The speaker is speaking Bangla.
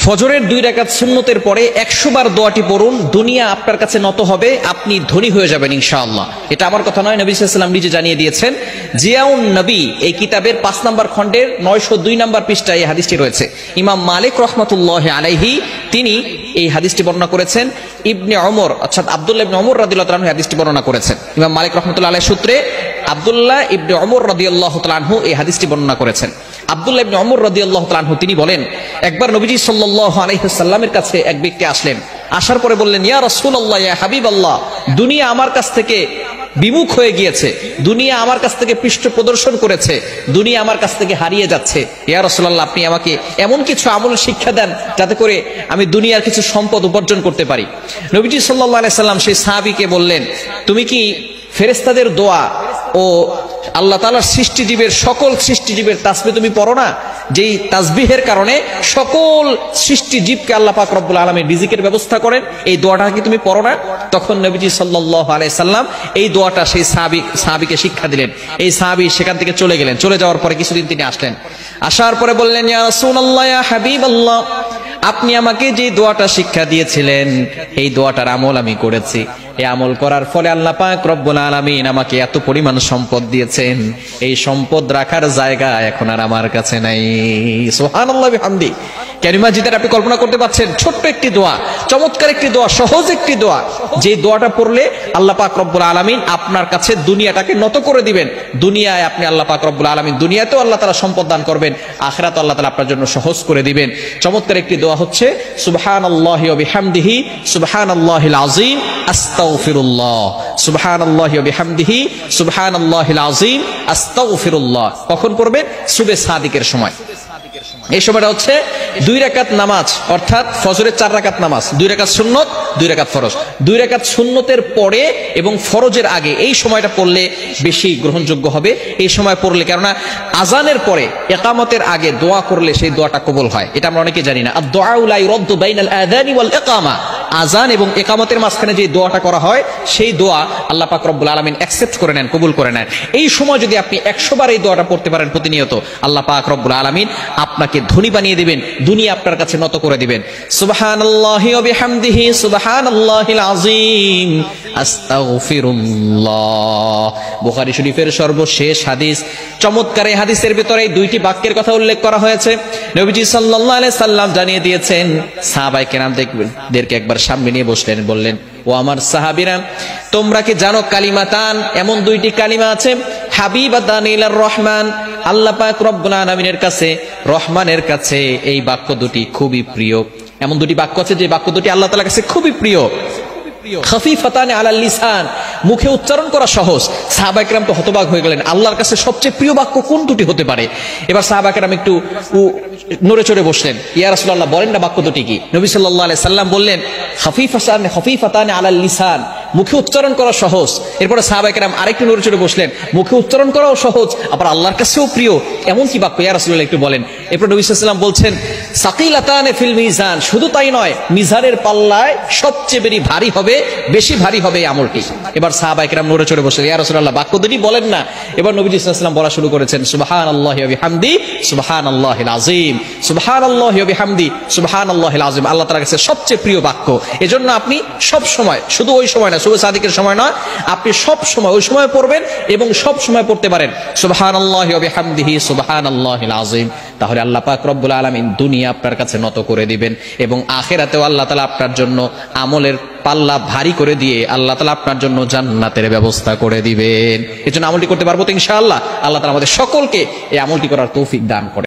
ফজরের 2 রাকাত সুন্নতের পরে 100 বার দোয়াটি পড়ুন, দুনিয়া আপনার কাছে নত হবে, আপনি ধনী হয়ে যাবেন ইনশাআল্লাহ। এটা আমার কথা নয়, নবী সাল্লাল্লাহু আলাইহি ওয়াসাল্লাম নিজে জানিয়ে দিয়েছেন। জিয়াউন নবী এই কিতাবের 5 নম্বর খণ্ডের 902 নম্বর পৃষ্ঠায় এই হাদিসটি রয়েছে। ইমাম মালিক রাহমাতুল্লাহি আলাইহি তিনি এই হাদিসটি বর্ণনা করেছেন। ইবনে ওমর অর্থাৎ আব্দুল্লাহ ইবনে ওমর রাদিয়াল্লাহু তাআলা এই হাদিসটি বর্ণনা করেছেন। ইমাম মালিক রাহমাতুল্লাহি আলাইহি সূত্রে আব্দুল্লাহ ইবনে ওমর রাদিয়াল্লাহু তাআলা এই হাদিসটি বর্ণনা করেছেন। আব্দুল্লাহ ইবনে ওমর রাদিয়াল্লাহু তাআলা তিনি বলেন, একবার নবীজি সাল্লাল্লাহু আলাইহি ওয়াসাল্লামের কাছে এক ব্যক্তি আসলেন। আসার পরে বললেন, ইয়া রাসূলুল্লাহ, ইয়া হাবিবাল্লাহ, দুনিয়া আমার কাছ থেকে বিমুখ হয়ে গিয়েছে, দুনিয়া আমার কাছ থেকে পৃষ্ঠ প্রদর্শন করেছে, দুনিয়া আমার কাছ থেকে হারিয়ে যাচ্ছে। ইয়া রাসূলুল্লাহ, আপনি আমাকে এমন কিছু আমল শিক্ষা দেন যাতে করে আমি দুনিয়ার কিছু সম্পদ উপার্জন করতে পারি। নবীজি সাল্লাল্লাহু আলাইহি সাল্লাম সেই সাহাবীকে বললেন, তুমি কি ফেরেশতাদের দোয়া ও আল্লাহ তাআলার সৃষ্টিজীবের সকল সৃষ্টিজীবের তাসবিহ তুমি পড়ো না? যেই তাসবিহের কারণে সকল সৃষ্টিজীবকে আল্লাহ পাক রব্বুল আলামিন রিজিকের ব্যবস্থা করেন, এই দোয়াটা কি তুমি পড়ো না? তখন নবীজি সাল্লাল্লাহু আলাইহি সাল্লাম এই দোয়াটা সেই সাহাবীকে শিক্ষা দিলেন। এই সাহাবী সেখান থেকে চলে গেলেন। চলে যাওয়ার পরে কিছুদিন তিনি আসলেন। আসার পরে বললেন, ইয়া রাসূলুল্লাহ, ইয়া হাবিবাল্লাহ, আপনি আমাকে যে দোয়াটা শিক্ষা দিয়েছিলেন এই দোয়াটার আমল আমি করেছি। এই আমল করার ফলে আল্লাহ পাক রব্বুল আলামিন আমাকে এত পরিমাণ সম্পদ দিয়েছেন, এই সম্পদ রাখার জায়গা এখন আর আমার কাছে নাই। সুবহানাল্লাহ বিহামদি। কালিমা যেটা আপনি কল্পনা করতে পারছেন, ছোট্ট একটি দোয়া, চমৎকার একটি দোয়া, সহজ একটি দোয়া, যে দোয়াটা পড়লে আল্লাহ পাক রব্বুল আলামিন আপনার কাছে দুনিয়াটাকে নত করে দিবেন। দুনিয়ায় আপনি আল্লাহ পাক রব্বুল আলামিন, দুনিয়াতেও আল্লাহ তাআলা সম্পদ দান করবেন, আখিরাতে আল্লাহ তাআলা আপনার জন্য সহজ করে দিবেন। চমৎকার একটি দোয়া হচ্ছে সুবহানাল্লাহি ওয়া বিহামদিহি সুবহানাল্লাহিল আযীম আস্তাগফিরুল্লাহ, সুবহানাল্লাহি ওয়া বিহামদিহি সুবহানাল্লাহিল আযীম আস্তাগফিরুল্লাহ। কখন পড়বেন? সুবহে সাদিকের সময়। এই সময়টা হচ্ছে 2 রাকাত নামাজ, অর্থাৎ ফজরের 4 রাকাত নামাজ, 2 রাকাত সুন্নত, 2 রাকাত ফরজ। 2 রাকাত সুন্নতের পরে এবং ফরজের আগে এই সময়টা পড়লে বেশি গ্রহণযোগ্য হবে। এই সময় পড়লে, কেননা আজানের পরে ইকামতের আগে দোয়া করলে সেই দোয়াটা কবুল হয়, এটা আমরা অনেকে জানি না। আদ-দুআউ লা ইউরাদ্দু বাইনাল আযানি ওয়াল ইকামা, আজান এবং ইকামতের মাঝখানে যে দোয়াটা করা হয় সেই দোয়া আল্লাহ পাক রব্বুল আলামিন অ্যাকসেপ্ট করে নেন, কবুল করে নেন। এই সময় যদি আপনি 100 বার এই দোয়াটা পড়তে পারেন প্রতিনিয়ত, আল্লাহ পাক রব্বুল আলামিন আপনাকে ধনী বানিয়ে দিবেন, দুনিয়া আপনার কাছে নত করে দিবেন। সুবহানাল্লাহি ওয়া বিহামদিহি সুবহানাল্লাহিল আযীম আস্তাগফিরুল্লাহ। বুখারী শরীফের সর্বশেষ হাদিস। চমৎকার এই হাদিসের ভিতরে 2টি বাক্যের কথা উল্লেখ করা হয়েছে। নবীজি সাল্লাল্লাহু আলাইহি সাল্লাম জানিয়ে দিয়েছেন, সাহাবায়ে কেরাম দেখবেনদেরকে একবার সামনে নিয়ে বসলেন, বললেন, ও আমার সাহাবীরা, তোমরা কি জানো কালিমাতান, এমন 2টি কালিমা আছে, হাবিবাতান ইলার রহমান, আল্লাহ পাক রব্বুল আলামিনের কাছে, রহমানের কাছে এই বাক্য দুটি খুবই প্রিয়। এমন 2টি বাক্য আছে যে বাক্য দুটি আল্লাহ তাআলার কাছে খুবই প্রিয়। খাফিফাতান আলাল লিসান, মুখে উচ্চারণ করা সহজ। সাহাবায়ে কেরাম তো হতবাক হয়ে গেলেন, আল্লাহর কাছে সবচেয়ে প্রিয় বাক্য কোন দুটি হতে পারে? এবার সাহাবায়ে কেরাম একটু নড়ে চড়ে বসলেন। ইয়া রাসূলুল্লাহ, বলেন না বাক্য দুটি কি? নবী সাল্লাল্লাহু আলাইহি সাল্লাম বললেন, খাফিফাতান আলাল লিসান, মুখে উচ্চারণ করা সহজ। এরপরে সাহাবায়ে কেরাম আরেকটু নড়ে চড়ে বসলেন, মুখে উচ্চারণ করাও সহজ, আবার আল্লাহর কাছেও প্রিয়, এমন কি বাক্য ইয়া রাসূলুল্লাহ একটু বলেন। এরপর নবী সাল্লাল্লাহু আলাইহি সাল্লাম বলছেন, সাকিলাতান ফিল মিজান, শুধু তাই নয়, মিজানের পাল্লায় সবচেয়ে ভারী হবে, বেশি ভারী হবে এই আমলটি। এবার সাহাবায়ে কেরাম নড়ে চড়ে বসলেন, ইয়া রাসূলুল্লাহ বাক্য দুটি বলেন না। এবার নবী সাল্লাল্লাহু আলাইহি ওয়াসাল্লাম বলা শুরু করেছেন, সুবহানাল্লাহি ওয়া বিহামদি সুবহানাল্লাহিল আযীম, সুবহানাল্লাহি ওয়া বিহামদি সুবহানাল্লাহিল আযীম, আল্লাহ তাআলার কাছে সবচেয়ে প্রিয় বাক্য। এজন্য আপনি সব সময়, শুধু ওই সময় না, শুধু সাদিকের সময় নয়, আপনি সব সময় ওই সময় পড়বেন এবং সব সময় পড়তে পারেন সুবহানাল্লাহি ওয়া বিহামদিহি সুবহানাল্লাহিল আযীম। তাহলে আল্লাহ পাক রব্বুল আলামিন দুনিয়া আপনার কাছে নত করে দিবেন এবং আখিরাতেও আল্লাহ তাআলা আপনার জন্য আমলের পাল্লা ভারী করে দিয়ে আল্লাহ তাআলা আপনার জন্য জান্নাতের ব্যবস্থা করে দিবেন। এজন্য আমলটি করতে পারবো তো ইনশাআল্লাহ? আল্লাহ তাআলা আমাদের সকলকে এই আমলটি করার তৌফিক দান করে।